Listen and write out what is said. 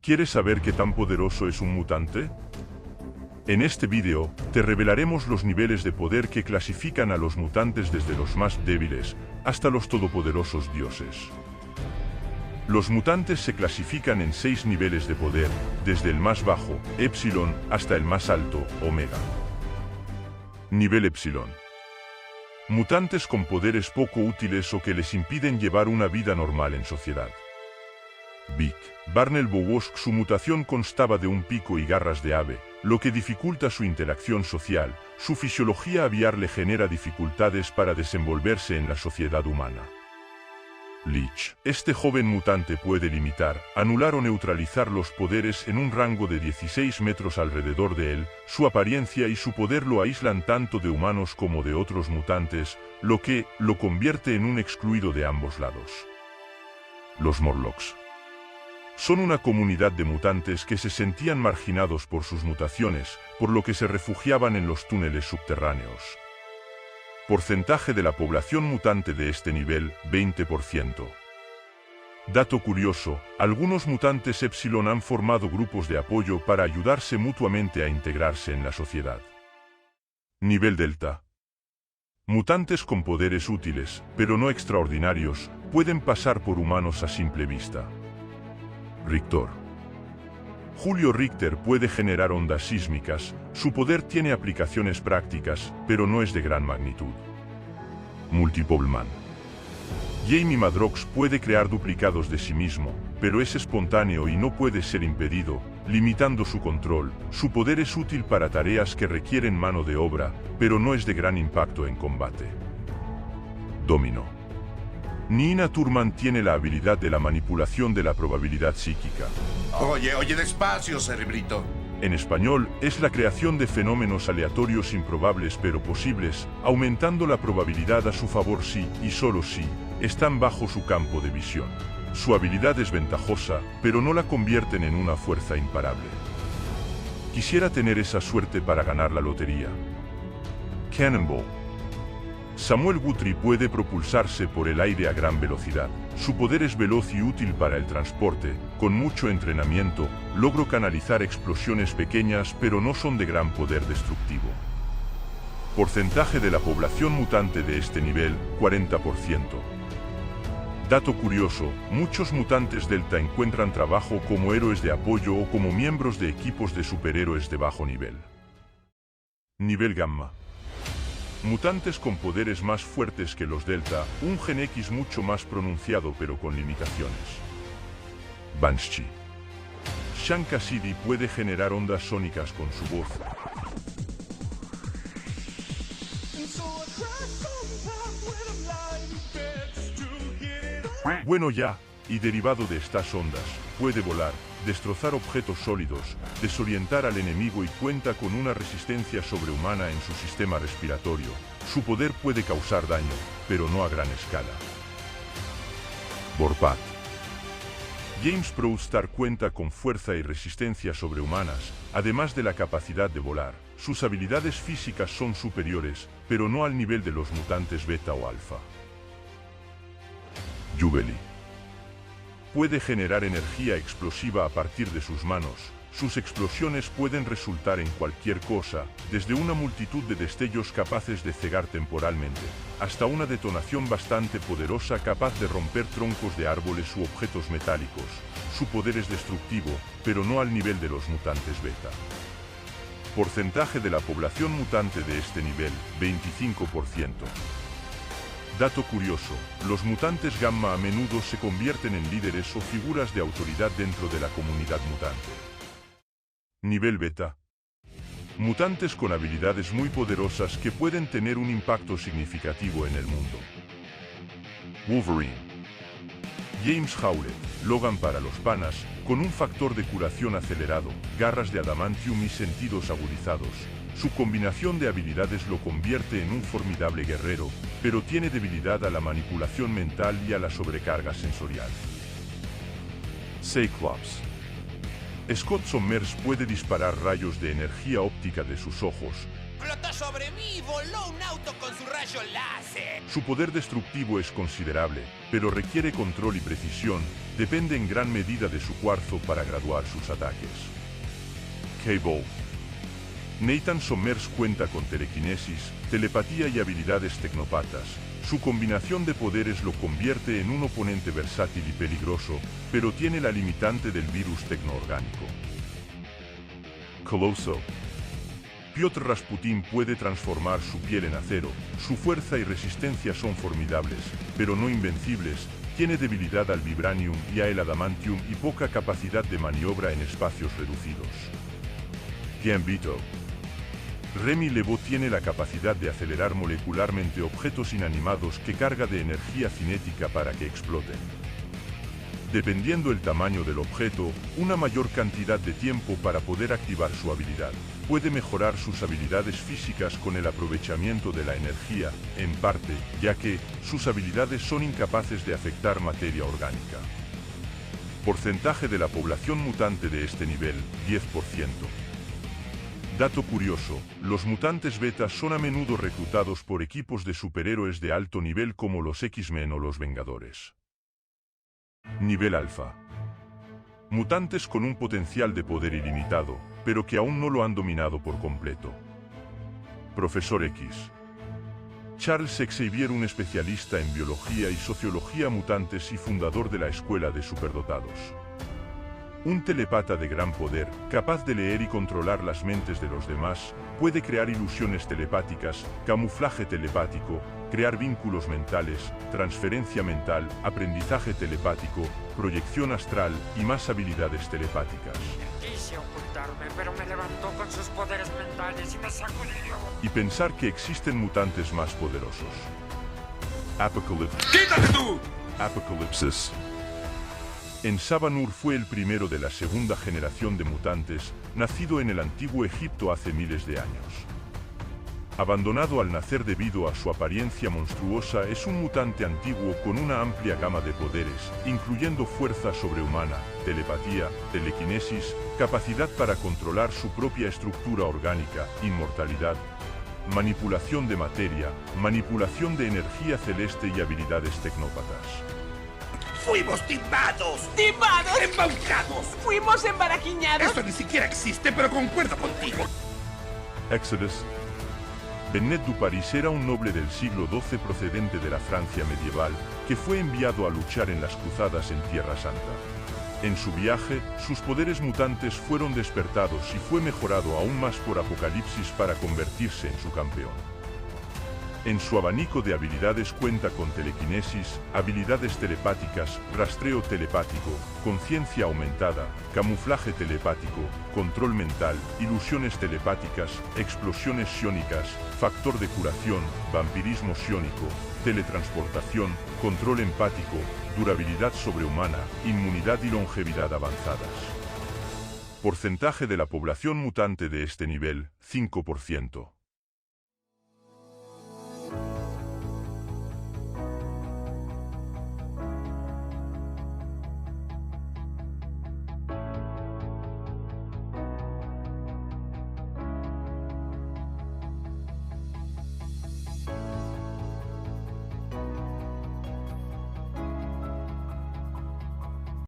¿Quieres saber qué tan poderoso es un mutante? En este vídeo, te revelaremos los niveles de poder que clasifican a los mutantes desde los más débiles hasta los todopoderosos dioses. Los mutantes se clasifican en 6 niveles de poder, desde el más bajo, Epsilon, hasta el más alto, Omega. Nivel Epsilon. Mutantes con poderes poco útiles o que les impiden llevar una vida normal en sociedad. Big Barnel Bowosk. Su mutación constaba de un pico y garras de ave, lo que dificulta su interacción social. Su fisiología aviar le genera dificultades para desenvolverse en la sociedad humana. Lich. Este joven mutante puede limitar, anular o neutralizar los poderes en un rango de 16 metros alrededor de él. Su apariencia y su poder lo aíslan tanto de humanos como de otros mutantes, lo que lo convierte en un excluido de ambos lados. Los Morlocks. Son una comunidad de mutantes que se sentían marginados por sus mutaciones, por lo que se refugiaban en los túneles subterráneos. Porcentaje de la población mutante de este nivel, 20%. Dato curioso, algunos mutantes Epsilon han formado grupos de apoyo para ayudarse mutuamente a integrarse en la sociedad. Nivel Delta. Mutantes con poderes útiles, pero no extraordinarios, pueden pasar por humanos a simple vista. Richter. Julio Richter puede generar ondas sísmicas. Su poder tiene aplicaciones prácticas, pero no es de gran magnitud. Multiple Man. Jamie Madrox puede crear duplicados de sí mismo, pero es espontáneo y no puede ser impedido, limitando su control. Su poder es útil para tareas que requieren mano de obra, pero no es de gran impacto en combate. Domino. Nina Turman tiene la habilidad de la manipulación de la probabilidad psíquica. Oye, despacio, cerebrito. En español, es la creación de fenómenos aleatorios improbables pero posibles, aumentando la probabilidad a su favor si, y solo si, están bajo su campo de visión. Su habilidad es ventajosa, pero no la convierten en una fuerza imparable. Quisiera tener esa suerte para ganar la lotería. Cannonball. Samuel Guthrie puede propulsarse por el aire a gran velocidad. Su poder es veloz y útil para el transporte. Con mucho entrenamiento, logró canalizar explosiones pequeñas pero no son de gran poder destructivo. Porcentaje de la población mutante de este nivel, 40%. Dato curioso, muchos mutantes Delta encuentran trabajo como héroes de apoyo o como miembros de equipos de superhéroes de bajo nivel. Nivel Gamma. Mutantes con poderes más fuertes que los Delta, un gen X mucho más pronunciado pero con limitaciones. Banshee. Sean Cassidy puede generar ondas sónicas con su voz. Bueno ya, y derivado de estas ondas, puede volar, destrozar objetos sólidos, desorientar al enemigo y cuenta con una resistencia sobrehumana en su sistema respiratorio. Su poder puede causar daño, pero no a gran escala. Vorpath. James Proudstar cuenta con fuerza y resistencia sobrehumanas, además de la capacidad de volar. Sus habilidades físicas son superiores, pero no al nivel de los mutantes beta o alfa. Jubilee. Puede generar energía explosiva a partir de sus manos. Sus explosiones pueden resultar en cualquier cosa, desde una multitud de destellos capaces de cegar temporalmente, hasta una detonación bastante poderosa capaz de romper troncos de árboles u objetos metálicos. Su poder es destructivo, pero no al nivel de los mutantes beta. Porcentaje de la población mutante de este nivel, 25%. Dato curioso, los mutantes gamma a menudo se convierten en líderes o figuras de autoridad dentro de la comunidad mutante. Nivel beta. Mutantes con habilidades muy poderosas que pueden tener un impacto significativo en el mundo. Wolverine. James Howlett, Logan para los panas, con un factor de curación acelerado, garras de adamantium y sentidos agudizados. Su combinación de habilidades lo convierte en un formidable guerrero, pero tiene debilidad a la manipulación mental y a la sobrecarga sensorial. Cyclops. Scott Summers puede disparar rayos de energía óptica de sus ojos, Flotó sobre mí y voló un auto con su rayo láser. Su poder destructivo es considerable, pero requiere control y precisión, depende en gran medida de su cuarzo para graduar sus ataques. Cable. Nathan Sommers cuenta con telequinesis, telepatía y habilidades tecnopatas. Su combinación de poderes lo convierte en un oponente versátil y peligroso, pero tiene la limitante del virus tecnoorgánico. Coloso. Piotr Rasputin puede transformar su piel en acero, su fuerza y resistencia son formidables, pero no invencibles, tiene debilidad al vibranium y al adamantium y poca capacidad de maniobra en espacios reducidos. Gambito. Remy Lebeau tiene la capacidad de acelerar molecularmente objetos inanimados que carga de energía cinética para que exploten. Dependiendo el tamaño del objeto, una mayor cantidad de tiempo para poder activar su habilidad. Puede mejorar sus habilidades físicas con el aprovechamiento de la energía, en parte, ya que sus habilidades son incapaces de afectar materia orgánica. Porcentaje de la población mutante de este nivel, 10%. Dato curioso, los mutantes betas son a menudo reclutados por equipos de superhéroes de alto nivel como los X-Men o los Vengadores. Nivel alfa. Mutantes con un potencial de poder ilimitado, pero que aún no lo han dominado por completo. Profesor X. Charles Xavier, un especialista en biología y sociología mutantes y fundador de la Escuela de Superdotados. Un telepata de gran poder, capaz de leer y controlar las mentes de los demás, puede crear ilusiones telepáticas, camuflaje telepático, crear vínculos mentales, transferencia mental, aprendizaje telepático, proyección astral y más habilidades telepáticas. Quise ocultarme, pero me levantó con sus poderes mentales y me sacudió. Y pensar que existen mutantes más poderosos. ¡Quítate tú! Apocalipsis. En Sabanur fue el primero de la segunda generación de mutantes, nacido en el antiguo Egipto hace miles de años. Abandonado al nacer debido a su apariencia monstruosa, es un mutante antiguo con una amplia gama de poderes, incluyendo fuerza sobrehumana, telepatía, telequinesis, capacidad para controlar su propia estructura orgánica, inmortalidad, manipulación de materia, manipulación de energía celeste y habilidades tecnópatas. ¡Fuimos timados! ¡Timados! ¡Embaucados! ¡Fuimos embaraquiñados! Esto ni siquiera existe, pero concuerdo contigo. Exodus. Benet du Paris era un noble del siglo XII procedente de la Francia medieval, que fue enviado a luchar en las cruzadas en Tierra Santa. En su viaje, sus poderes mutantes fueron despertados y fue mejorado aún más por Apocalipsis para convertirse en su campeón. En su abanico de habilidades cuenta con telequinesis, habilidades telepáticas, rastreo telepático, conciencia aumentada, camuflaje telepático, control mental, ilusiones telepáticas, explosiones psiónicas, factor de curación, vampirismo psiónico, teletransportación, control empático, durabilidad sobrehumana, inmunidad y longevidad avanzadas. Porcentaje de la población mutante de este nivel, 5%.